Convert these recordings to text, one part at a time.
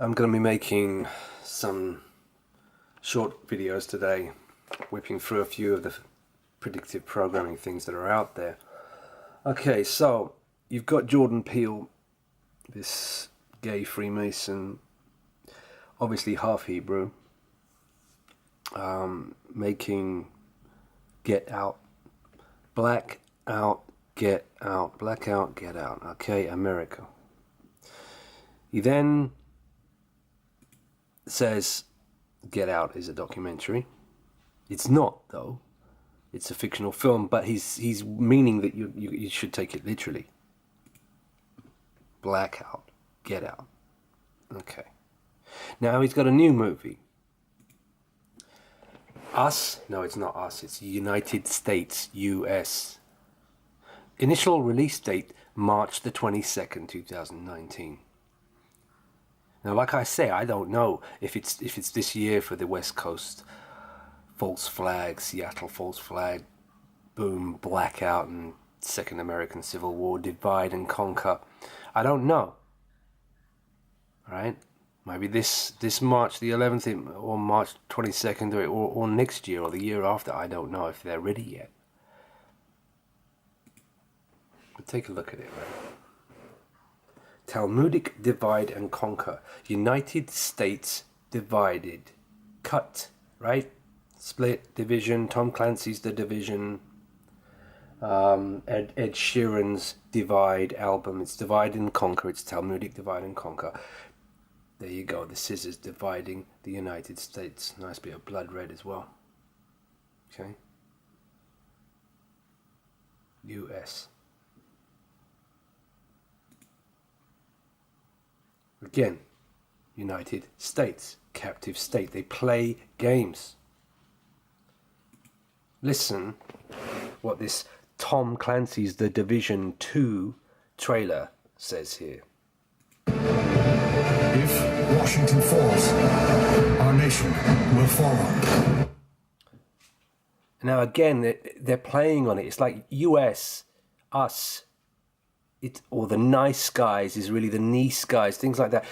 I'm going to be making some short videos today, whipping through a few of the predictive programming things that are out there. Okay, so you've got Jordan Peele, this gay Freemason, obviously half Hebrew, making Get Out, Black Out, Get Out, Blackout, Get Out. Okay, America. He then says Get Out is a documentary. It's not, though. It's a fictional film, but he's meaning that you should take it literally. Blackout, Get Out. Okay. Now he's got a new movie. Us? No, it's not Us. It's United States, US. Initial release date, March the 22nd, 2019. Now, like I say, I don't know if it's this year for the West Coast. False flag, Seattle false flag, boom, blackout, and Second American Civil War, divide and conquer. I don't know. Right? Maybe this March the 11th or March 22nd or next year or the year after. I don't know if they're ready yet. But take a look at it, right? Talmudic divide and conquer. United States divided. Cut, right? Split, division. Tom Clancy's The Division. Ed Sheeran's Divide album. It's Divide and Conquer. It's Talmudic Divide and Conquer. There you go. The scissors dividing the United States. Nice bit of blood red as well. Okay. US. Again, United States, captive state. They play games. Listen what this Tom Clancy's The Division 2 trailer says here. If Washington falls, our nation will follow. Now again, they're playing on it. It's like US, us, or the nice guys is really the nice guys, things like that.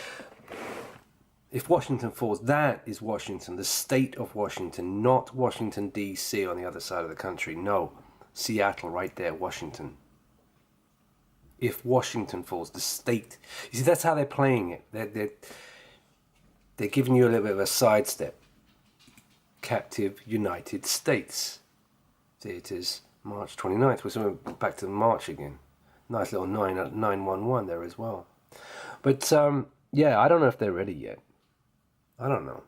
If Washington falls, that is Washington, the state of Washington, not Washington, D.C. on the other side of the country. No, Seattle right there, Washington. If Washington falls, the state. You see, that's how they're playing it. They're giving you a little bit of a sidestep. Captive United States. See, it is March 29th. We're back to March again. Nice little 911 there as well. But, yeah, I don't know if they're ready yet. I don't know.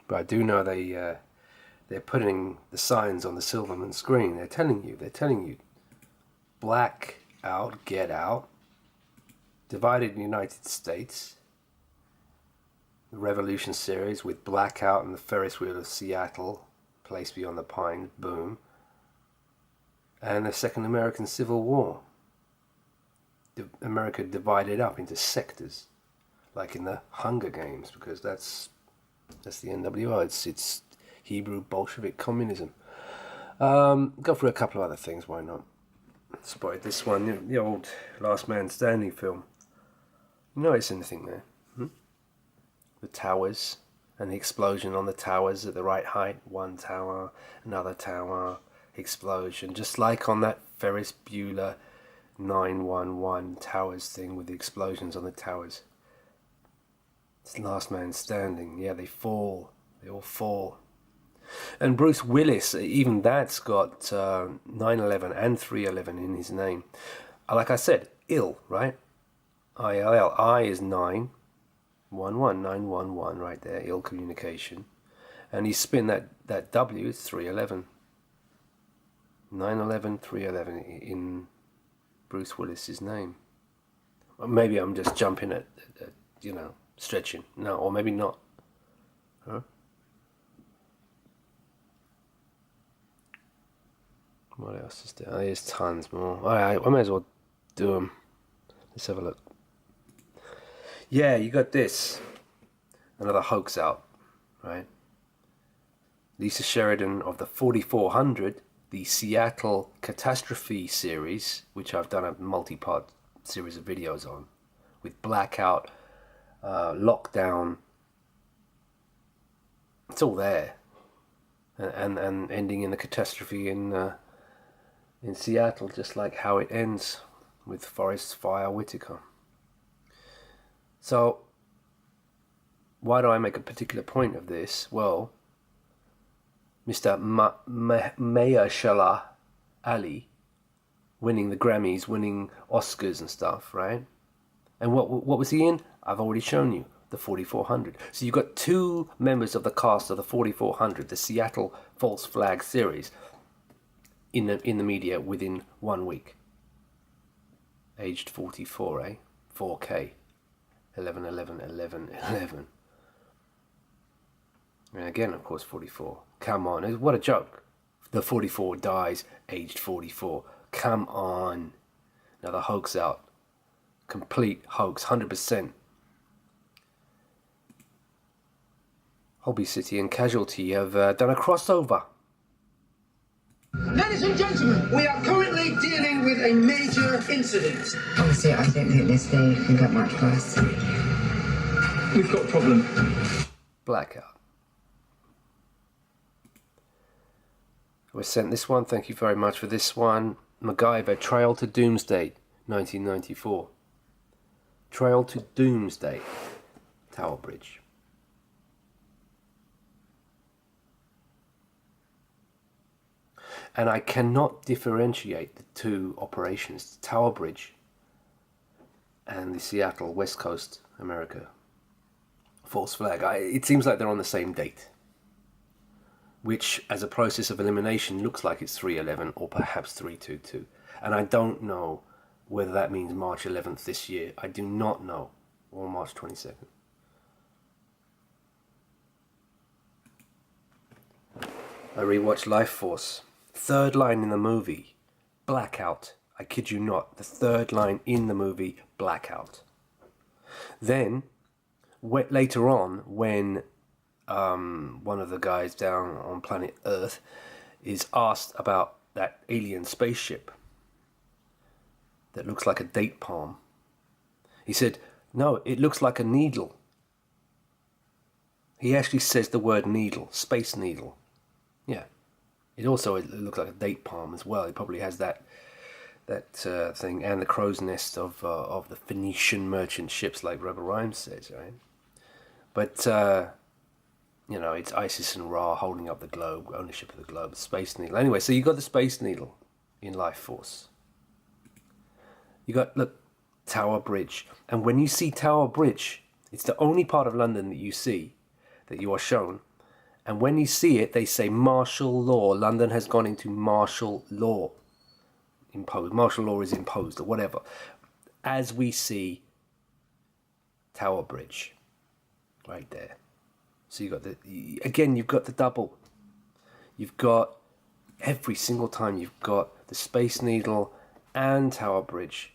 But I do know they're putting the signs on the Silverman screen. They're telling you, black out, get out, divided United States, the Revolution series with Blackout and the Ferris wheel of Seattle, Place Beyond the Pines, boom, and the Second American Civil War. America divided up into sectors, like in the Hunger Games, because that's the NWO. It's Hebrew Bolshevik communism. Go through a couple of other things. Why not? Spotted this one, the old Last Man Standing film. You notice anything there? The towers and the explosion on the towers at the right height. One tower, another tower, explosion, just like on that Ferris Bueller 911 towers thing with the explosions on the towers. It's Last Man Standing. Yeah, they fall. They all fall. And Bruce Willis, even that's got 9/11 and 3/11 in his name. Like I said, ill, right? ILL. I is 911, 911 right there, ill communication. And you spin that W, it's 3/11. 9/11, 3/11 in Bruce Willis's name. Or maybe I'm just jumping at stretching. No, or maybe not. Huh? What else is there? Oh, there's tons more. Alright, I may as well do them. Let's have a look. Yeah, you got this. Another hoax out, right? Lisa Sheridan of the 4400, the Seattle Catastrophe series, which I've done a multi-part series of videos on, with blackout, lockdown. It's all there, and ending in the catastrophe in Seattle, just like how it ends with Forest Fire Whitaker. So, why do I make a particular point of this? Well, Mr. Mahershala Ali, winning the Grammys, winning Oscars and stuff, right? And what was he in? I've already shown you, the 4400. So you've got two members of the cast of the 4400, the Seattle False Flag series, in the media within 1 week. Aged 44, eh? 4K. 11, 11, 11, 11. And again, of course, 44. Come on, what a joke. The 44 dies, aged 44. Come on. Now the hoax out. Complete hoax, 100%. Hobby City and Casualty have done a crossover. Ladies and gentlemen, we are currently dealing with a major incident. Honestly, I don't think this day can get much worse. We've got a problem. Blackout. I was sent this one. Thank you very much for this one. MacGyver, Trail to Doomsday, 1994. Trail to Doomsday, Tower Bridge. And I cannot differentiate the two operations, the Tower Bridge and the Seattle, West Coast, America, false flag. It seems like they're on the same date, which as a process of elimination looks like it's 3/11 or perhaps 3/22. And I don't know whether that means March 11th this year. I do not know. Or March 22nd. I rewatched Life Force. Third line in the movie, blackout. I kid you not. The third line in the movie, blackout. Then, later on, when one of the guys down on planet Earth is asked about that alien spaceship that looks like a date palm, he said, no, it looks like a needle. He actually says the word needle, space needle. Yeah. It looks like a date palm as well. It probably has that thing, and the crow's nest of the Phoenician merchant ships, like Rebel Rhymes says, right? But it's Isis and Ra holding up the globe, ownership of the globe, Space Needle. Anyway, so you got the Space Needle in Life Force. You got, look, Tower Bridge, and when you see Tower Bridge, it's the only part of London that you see, that you are shown. And when you see it, they say martial law. London has gone into martial law. Imposed. Martial law is imposed or whatever. As we see Tower Bridge. Right there. So you've got the double. You've got, every single time, you've got the Space Needle and Tower Bridge.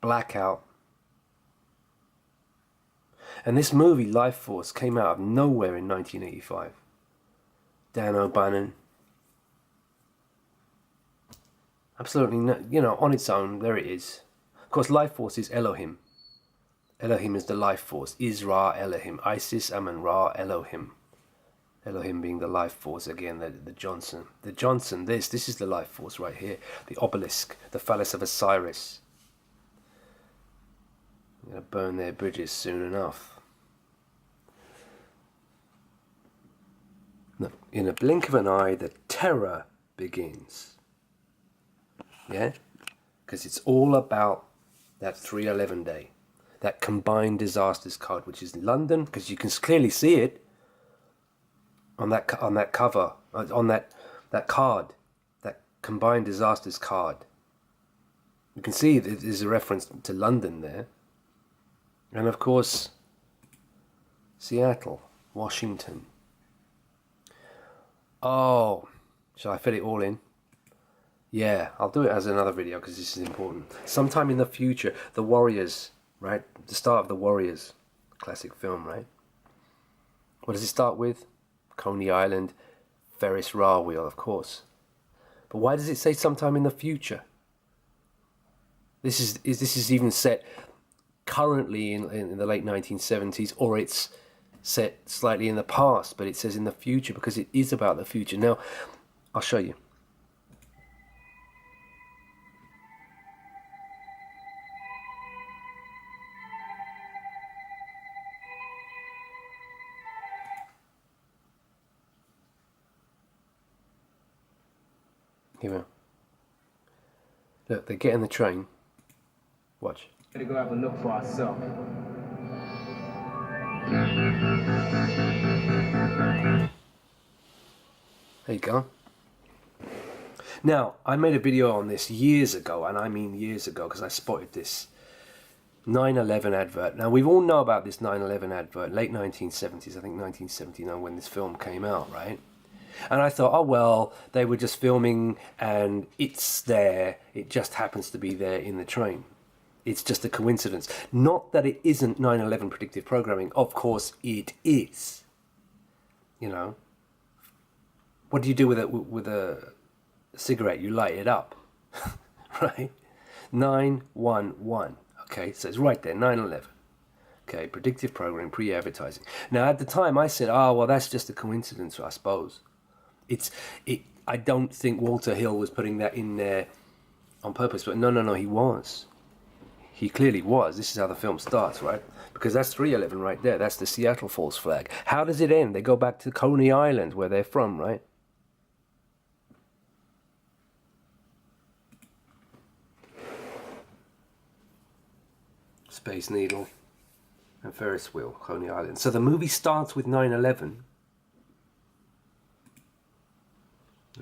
Blackout. And this movie, Life Force, came out of nowhere in 1985. Dan O'Bannon. Absolutely, on its own, there it is. Of course, Life Force is Elohim. Elohim is the Life Force. Ra Elohim. Isis, Amun-Ra, Elohim. Elohim being the Life Force, again, the Johnson. The Johnson, this is the Life Force right here. The obelisk, the phallus of Osiris. I'm going to burn their bridges soon enough. No, in a blink of an eye, the terror begins. Yeah? Because it's all about that 3/11 day. That combined disasters code, which is London, because you can clearly see it on that cover, on that card, that combined disasters card. You can see there's a reference to London there. And of course, Seattle, Washington. Oh, shall I fit it all in? Yeah, I'll do it as another video because this is important. Sometime in the future, The Warriors, right? The start of The Warriors, classic film, right? What does it start with? Coney Island, Ferris Ra wheel, of course. But why does it say sometime in the future? This is even set currently in the late 1970s, or it's set slightly in the past, but it says in the future because it is about the future. Now, I'll show you. Here we are. Look, they get in the train. Watch. Gotta go have a look for ourselves. There you go. Now, I made a video on this years ago, and I mean years ago, because I spotted this 9/11 advert. Now, we all know about this 9/11 advert, late 1970s, I think 1979, when this film came out, right? And I thought, oh, well, they were just filming, and it's there. It just happens to be there in the train. It's just a coincidence. Not that it isn't 9/11 predictive programming. Of course, it is. You know, what do you do with a cigarette? You light it up, right? 911. Okay, so it's right there, 9/11. Okay, predictive programming, pre-advertising. Now, at the time, I said, oh, well, that's just a coincidence, I suppose. I don't think Walter Hill was putting that in there on purpose, but no, he was. He clearly was. This is how the film starts, right? Because that's 3/11 right there. That's the Seattle false flag. How does it end? They go back to Coney Island, where they're from, right? Space Needle and Ferris wheel, Coney Island. So the movie starts with 9/11.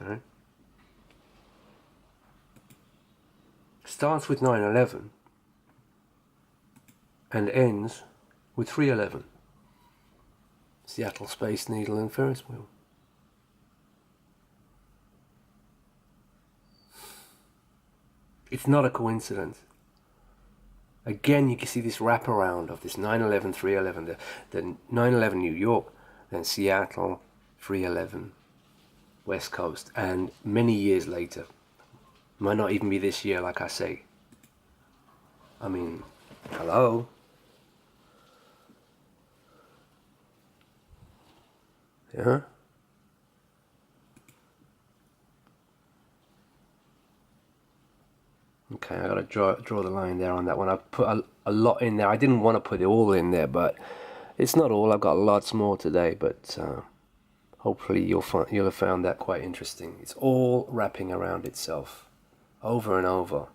All right. Starts with 9/11 and ends with 3/11. Seattle, Space Needle and Ferris wheel. It's not a coincidence. Again, you can see this wraparound of this 9/11, 3/11, the 9/11 New York, then Seattle, 3/11, West Coast, and many years later. Might not even be this year, like I say. I mean, hello? Yeah? Okay, I gotta draw the line there on that one. I put a lot in there. I didn't want to put it all in there, but it's not all. I've got lots more today, but hopefully you'll have found that quite interesting. It's all wrapping around itself, over and over.